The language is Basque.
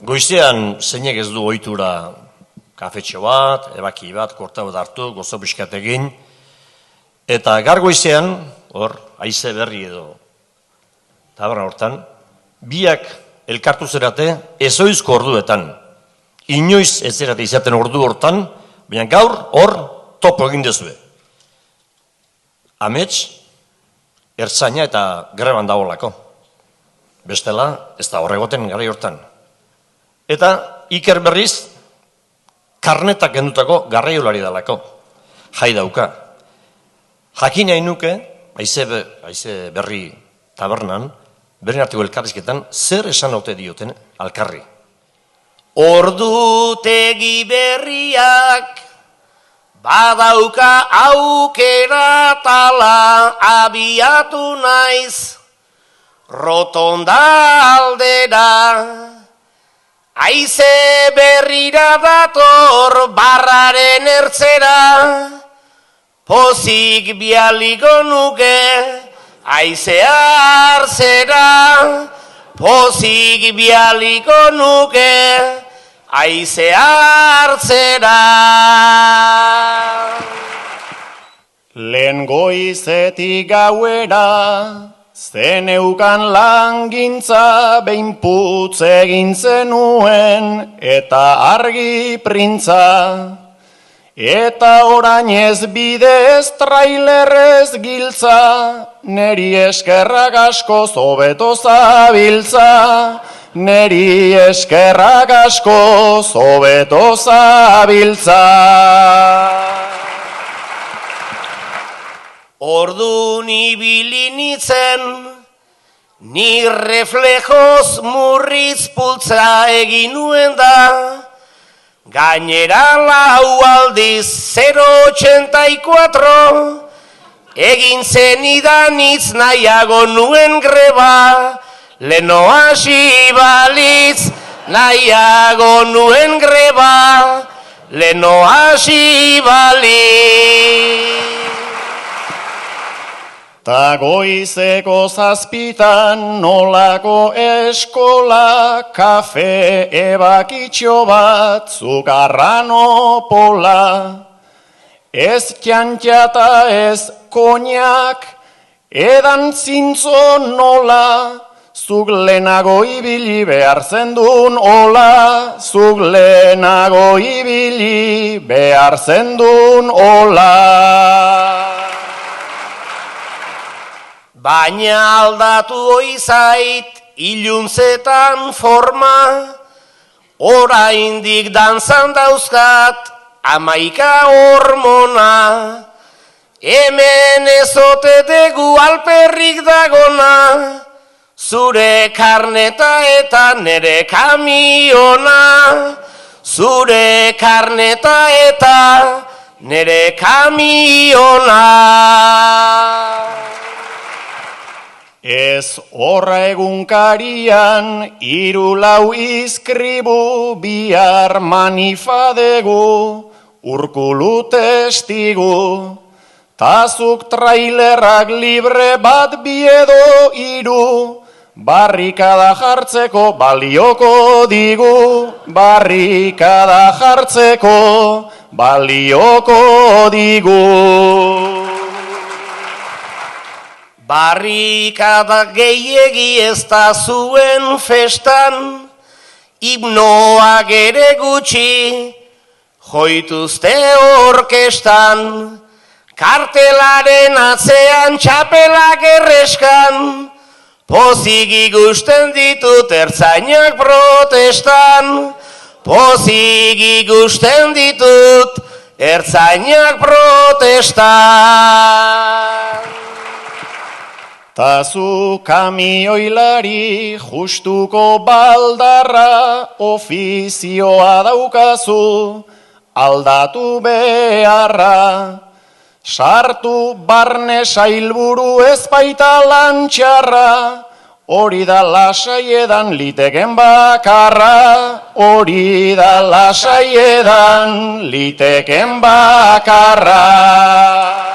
Goizean zeinek ez du ohitura kafetxo bat, ebaki bat, korta bat hartu, gozo pixkat egin, eta gaur goizean, hor, haize berri edo taberna hortan, biak elkartu zerate ezoizko orduetan. Inoiz ez zerate izaten ordu hortan, baina gaur hor topo egin dezue. Amets, ertzaina eta greban dagoelako. Bestela, ez da horregoten garai hortan. Eta Iker berriz, karnetak gendutako garraiolari dalako. Jai dauka. Jakin nahi nuke, haize berri tabernan, beren artiko elkarrizketan, zer esan haute dioten alkarri. Ordutegi berriak, badauka aukera tala abiatu naiz, rotonda aldera, haize berrira dator barraren ertzera, pozik bialiko nuke haizea hartzera, pozik bialiko nuke haizea hartzera. Lehen goizetik gauera, zeneukan langintza, behin putz egin zenuen, eta argi printza. Eta orain ez bidez trailerrez giltza, neri eskerrak askoz hobeto zabiltza. Neri eskerrak askoz hobeto zabiltza. Ordun ibili nintzen, ni reflejoz murritz pultza egin nuen da, gainera lau aldiz 084, egin zenidan itz nahiago nuen greba, leno hasi balitz nahiago nuen greba, leno hasi balitz. Ta goizeko 7 nolako eskola, kafe ebakitxo bat, zukarrano pola. Ez txantxata ez koñak, edan zintzo nola, zuk lehenago ibili behar zendun ola, zuk lehenago ibili behar zendun ola. Baina aldatu oizait iluntzetan forma, oraindik dantzan dauzkat 11 hormona. Hemen ezote degu alperrik dagona, zure karneta eta nere kamiona. Zure karneta eta nere kamiona. Ez horra egunkarian, 3-4 izkribu, bihar manifadegu, Urkulu testigu. Tazuk trailerrak libre bat biedo 3, barrikada jartzeko balioko digu, barrikada jartzeko balioko digu. Barrikada gehiegi ez da zuen festan, himnoak ere gutxi, joituzte orkestan, kartelaren atzean txapelak erreskan, pozik ikusten ditut ertzainak protestan, pozik ikusten ditut ertzainak protestan. Tazu kamioilari justuko baldarra, ofizioa daukazu aldatu beharra. Sartu barne sailburu ez baita lantxarra, hori da lasaiedan liteken bakarra, hori da lasaiedan liteken bakarra.